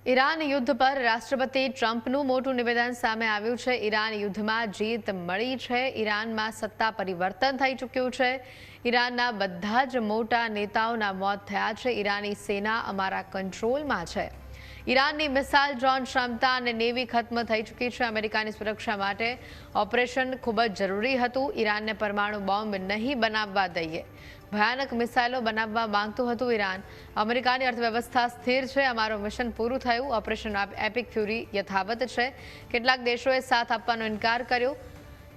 Iran યુદ્ધ પર રાષ્ટ્રપતિ ટ્રમ્પનું મોટું નિવેદન સામે આવ્યું છે। ઈરાન યુદ્ધમાં જીત મળી છે। ઈરાનમાં સત્તા પરિવર્તન થઈ ચૂક્યું છે। ઈરાનના બધા જ મોટા નેતાઓના મોત થયા છે। ઈરાની સેના અમારા કંટ્રોલમાં છે। ઈરાનની મિસાઇલ ડ્રોન ક્ષમતા અને નેવી ખત્મ થઈ ચૂકી છે। અમેરિકાની સુરક્ષા માટે ઓપરેશન ખૂબ જ જરૂરી હતું। ઈરાનને પરમાણુ બોમ્બ નહીં બનાવવા દઈએ। ભયાનક મિસાઇલો બનાવવા માંગતું હતું ઈરાન। અમેરિકાની અર્થવ્યવસ્થા સ્થિર છે। અમારું મિશન પૂરું થયું। ઓપરેશન એપિક ફ્યુરી યથાવત છે। કેટલાક દેશોએ સાથ આપવાનો ઇનકાર કર્યો।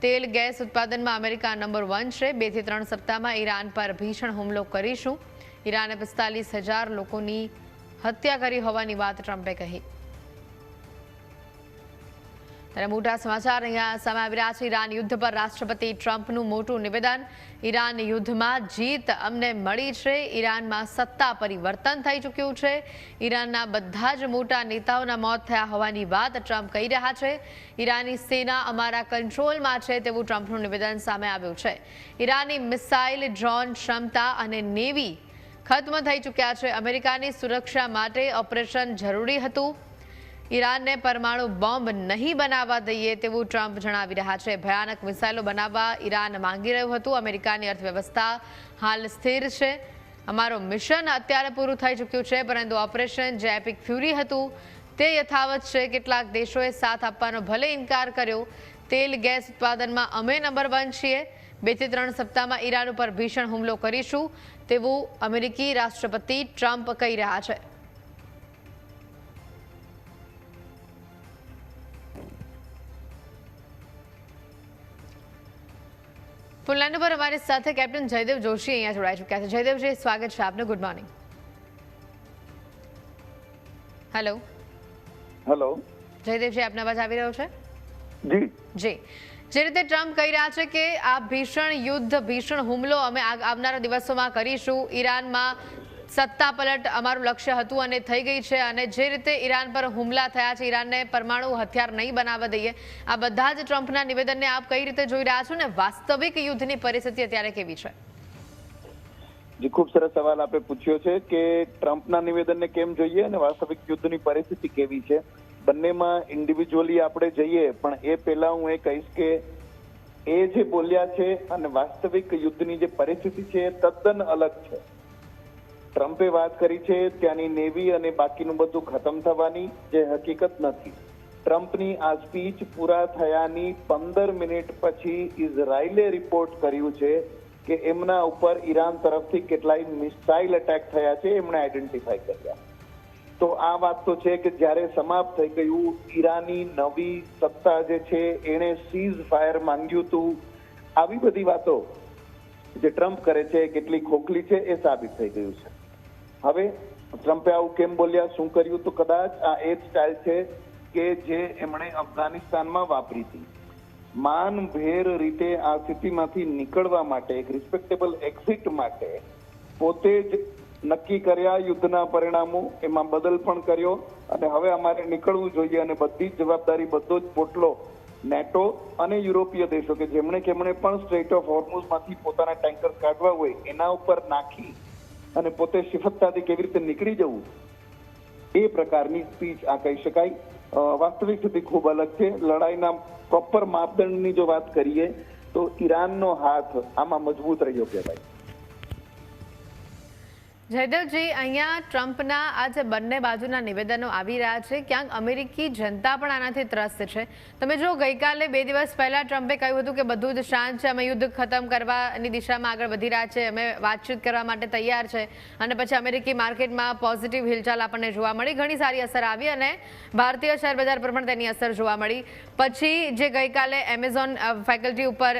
તેલ ગેસ ઉત્પાદનમાં અમેરિકા નંબર 1 છે। 2 થી 3 સપ્તાહમાં ઈરાન પર ભીષણ હુમલો કરીશું। ઈરાને 45,000 લોકોની હત્યા કરી હોવાની વાત ટ્રમ્પે કહી। ત્યારે મોટા સમાચાર અહીંયા સામે આવી રહ્યા છે। ઈરાન યુદ્ધ પર રાષ્ટ્રપતિ ટ્રમ્પનું મોટું નિવેદન। ઈરાન યુદ્ધમાં જીત અમને મળી છે। ઈરાનમાં સત્તા પરિવર્તન થઈ ચૂક્યું છે। ઈરાનના બધા જ મોટા નેતાઓના મોત થયા હોવાની વાત ટ્રમ્પ કહી રહ્યા છે। ઈરાની સેના અમારા કંટ્રોલમાં છે તેવું ટ્રમ્પનું નિવેદન સામે આવ્યું છે। ઈરાની મિસાઇલ ડ્રોન ક્ષમતા અને નેવી ખત્મ થઈ ચૂક્યા છે। અમેરિકાની સુરક્ષા માટે ઓપરેશન જરૂરી હતું। ઈરાનને પરમાણુ બોમ્બ નહીં બનાવવા દઈએ તેવું ટ્રમ્પ જણાવી રહ્યા છે। ભયાનક મિસાઇલો બનાવવા ઈરાન માંગી રહ્યું હતું। અમેરિકાની અર્થવ્યવસ્થા હાલ સ્થિર છે। અમારું મિશન અત્યારે પૂરું થઈ ચૂક્યું છે, પરંતુ ઓપરેશન જે એપિક ફ્યુરી હતું તે યથાવત છે। કેટલાક દેશોએ સાથ આપવાનો ભલે ઇનકાર કર્યો। તેલ ગેસ ઉત્પાદનમાં અમે નંબર 1 છીએ। 2 થી 3 સપ્તાહમાં ઈરાન ઉપર ભીષણ હુમલો કરીશું તેવું અમેરિકી રાષ્ટ્રપતિ ટ્રમ્પ કહી રહ્યા છે। ફોનલાઈન પર અમારી સાથે કેપ્ટન જયદેવ જોશી અહીંયા જોડાઈ ચૂક્યા છે। જયદેવજી, સ્વાગત છે આપનું। Good morning. હેલો હેલો જયદેવજી, આપનો અવાજ આવી રહ્યો છે? જી જી, જે રીતે ટ્રમ્પ કહી રહ્યા છે કે આ ભીષણ યુદ્ધ, ભીષણ હુમલો અમે આવનારા દિવસોમાં કરીશું। ઈરાનમાં સત્તા પલટ અમારું લક્ષ્ય હતું અને થઈ ગઈ છે। અને જે રીતે ઈરાન પર હુમલા થયા છે, ઈરાનને પરમાણુ હથિયાર નહીં બનાવવા દઈએ, આ બધા જ ટ્રમ્પના નિવેદનને આપ કઈ રીતે જોઈ રહ્યા છો ને વાસ્તવિક યુદ્ધની પરિસ્થિતિ અત્યારે કેવી છે? જી, ખૂબ સરસ સવાલ આપે પૂછ્યો છે કે ટ્રમ્પના નિવેદનને કેમ જોઈએ અને વાસ્તવિક યુદ્ધની પરિસ્થિતિ કેવી છે। બંનેમાં ઇન્ડિવિજ્યુઅલી આપણે જઈએ, પણ એ પહેલા હું એ કહીશ કે એ જે બોલ્યા છે અને વાસ્તવિક યુદ્ધની જે પરિસ્થિતિ છે એ તદ્દન અલગ છે। ટ્રમ્પે વાત કરી છે ત્યાંની નેવી અને બાકીનું બધું ખતમ થવાની, જે હકીકત નથી। ટ્રમ્પની આ સ્પીચ પૂરા થયાની 15 મિનિટ પછી ઇઝરાયલે રિપોર્ટ કર્યું છે કે એમના ઉપર ઈરાન તરફથી કેટલાય મિસાઇલ એટેક થયા છે, એમણે આઈડેન્ટિફાઈ કર્યા। તો આ વાત તો છે કે જ્યારે સમાપ્ત થઈ ગયું, ઈરાની નવી સત્તા જે છે એણે સીઝ ફાયર માંગ્યું હતું, આવી બધી વાતો જે ટ્રમ્પ કરે છે કેટલી ખોખલી છે એ સાબિત થઈ ગયું છે। હવે ટ્રમ્પે આવું કેમ બોલ્યા, શું કર્યું? તો કદાચ આ એ જ સ્ટાઇલ છે કે જે એમણે અફઘાનિસ્તાનમાં વાપરી હતી। માનભેર રીતે આ સ્થિતિમાંથી નીકળવા માટે, એક રિસ્પેક્ટેબલ એક્ઝિટ માટે પોતે જ નક્કી કર્યા યુદ્ધના પરિણામો, એમાં બદલ પણ કર્યો અને હવે અમારે નીકળવું જોઈએ અને બધી જ જવાબદારી, બધો જ પોટલો નેટો અને યુરોપીય દેશો કે જેમણે પણ સ્ટ્રેટ ઓફ હોર્મુઝમાંથી પોતાના ટેન્કર કાઢવા હોય એના ઉપર નાખી અને પોતે શિફ્ટતાથી કેવી રીતે નીકળી જવું, એ પ્રકારની સ્પીચ આ કહી શકાય। વાસ્તવિક સ્થિતિ ખૂબ અલગ છે। લડાઈના પ્રોપર માપદંડની જો વાત કરીએ તો ઈરાનનો હાથ આમાં મજબૂત રહ્યો કહેવાય। જયદેવજી, અહીંયા ટ્રમ્પના આ જે બંને બાજુના નિવેદનો આવી રહ્યા છે, ક્યાંક અમેરિકી જનતા પણ આનાથી ત્રસ્ત છે। તમે જો ગઈકાલે 2 દિવસ પહેલા ટ્રમ્પે કહ્યું હતું કે બધું જ શાંત છે, અમે યુદ્ધ ખતમ કરવાની દિશામાં આગળ વધી રહ્યા છે, અમે વાતચીત કરવા માટે તૈયાર છે, અને પછી અમેરિકી માર્કેટમાં પોઝિટિવ હિલચાલ આપણને જોવા મળી, ઘણી સારી અસર આવી અને ભારતીય શેર બજાર પર પણ તેની અસર જોવા મળી। પછી જે ગઈકાલે એમેઝોન ફેકલ્ટી ઉપર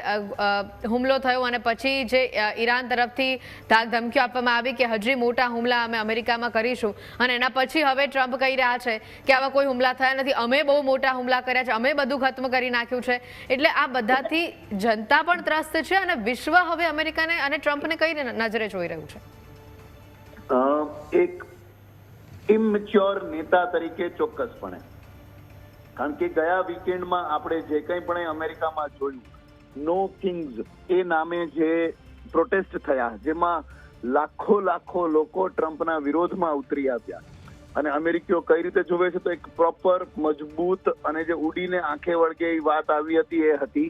હુમલો થયો અને પછી જે ઈરાન તરફથી ધાક ધમકીઓ આપવામાં આવી કે હજી મોટા હુમલા અમે અમેરિકામાં કરીશું, અને એના પછી હવે ટ્રમ્પ કહી રહ્યા છે કે આવા કોઈ હુમલા થયા નથી, અમે બહુ મોટા હુમલા કર્યા છે, અમે બધું ખત્મ કરી નાખ્યું છે। એટલે આ બધાથી જનતા પણ ત્રસ્ત છે અને વિશ્વ હવે અમેરિકાને અને ટ્રમ્પને કઈ નજરે જોઈ રહ્યું છે? એક ઇમેચ્યોર નેતા તરીકે ચોક્કસપણે, કારણ કે ગયા વીકેન્ડમાં આપણે જે કંઈ પણ અમેરિકામાં જોયું, નો કિંગ્સ એ નામે જે પ્રોટેસ્ટ થયા, જેમાં લાખો લોકો ટ્રમ્પના વિરોધમાં ઉતરી આવ્યા અને અમેરિકીઓ કઈ રીતે જોવે છે તો એક પ્રોપર મજબૂત અને જે ઉડીને આંખે વળગે એ વાત આવી હતી એ હતી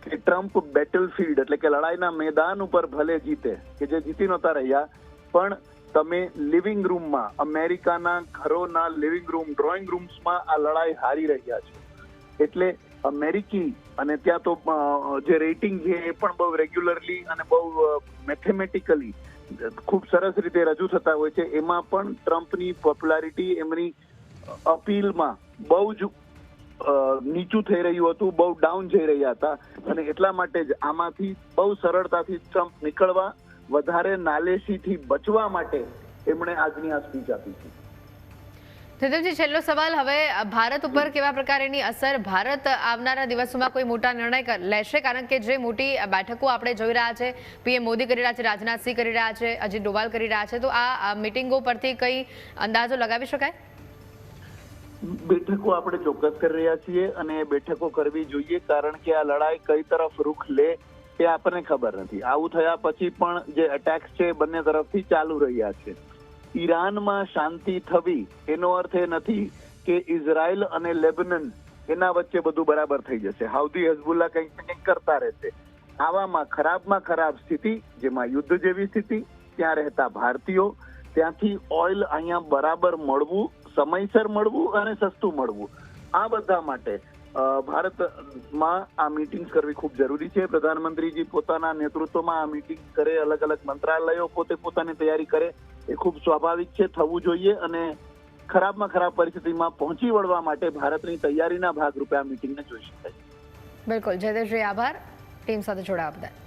કે ટ્રમ્પ બેટલફીલ્ડ એટલે કે લડાઈના મેદાન ઉપર ભલે જીતે, કે જે જીતી નહોતા રહ્યા, પણ તમે લિવિંગ રૂમમાં, અમેરિકાના ઘરોના લિવિંગ રૂમ, ડ્રોઈંગ રૂમ્સમાં આ લડાઈ હારી રહ્યા છો. એટલે અમેરિકી અને ત્યાં તો જે રેટિંગ છે એ પણ બહુ રેગ્યુલરલી અને બહુ મેથેમેટિકલી ખૂબ સરસ રીતે રજૂ થતા હોય છે. એમાં પણ ટ્રમ્પની પોપ્યુલારિટી એમની અપીલમાં બહુ જ નીચું થઈ રહ્યું હતું, બહુ ડાઉન જઈ રહ્યા હતા, અને એટલા માટે જ આમાંથી બહુ સરળતાથી ટ્રમ્પ નીકળવા, વધારે નાલેશીથી બચવા માટે એમણે આજની આ સ્પીચ આપી છે. જયદેવજી, છેલ્લો સવાલ, હવે ભારત ઉપર કેવા પ્રકારની અસર, ભારત આવનારા દિવસોમાં કોઈ મોટા નિર્ણય લેશે? કારણ કે જે મોટી બેઠકો આપણે જોઈ રહ્યા છે, પીએમ મોદી કરી રહ્યા છે, રાજનાથસિંહ કરી રહ્યા છે, અજીત ડોભાલ કરી રહ્યા છે, તો આ મિટિંગો પરથી કઈ અંદાજો લગાવી શકાય? બેઠકો આપણે ચોક્કસ કરી રહ્યા છીએ અને એ બેઠકો કરવી જોઈએ, કારણ કે આ લડાઈ કઈ તરફ રૂખ લે એ આપણને ખબર નથી. આવું થયા પછી પણ જે અટેક્સ છે બંને તરફથી ચાલુ રહ્યા છે. ઈરાનમાં શાંતિ થવી એનો અર્થ એ નથી કે ઇઝરાયલ અને લેબનન એના વચ્ચે બધું બરાબર થઈ જશે. હાઉધી હિઝબુલ્લા કંઈક ને કંઈક કરતા રહેશે. આવામાં ખરાબમાં ખરાબ સ્થિતિ, જેમાં યુદ્ધ જેવી સ્થિતિ, ત્યાં રહેતા ભારતીયો, ત્યાંથી ઓઇલ અહીંયા બરાબર મળવું, સમયસર મળવું અને સસ્તું મળવું, આ બધા માટે ભારતમાં આ મીટિંગ્સ કરવી ખૂબ જરૂરી છે. પ્રધાનમંત્રીજી પોતાના નેતૃત્વમાં આ મીટિંગ કરે, અલગ અલગ મંત્રાલયો પોતે પોતાની તૈયારી કરે, એ ખૂબ સ્વાભાવિક છે, થવું જોઈએ. અને ખરાબમાં ખરાબ પરિસ્થિતિમાં પહોંચી વળવા માટે ભારતની તૈયારીના ભાગરૂપે આ મીટિંગને જોઈ શકાય. બિલકુલ જયદેવજી, આભાર ટીમ સાથે જોડાવા બદલ.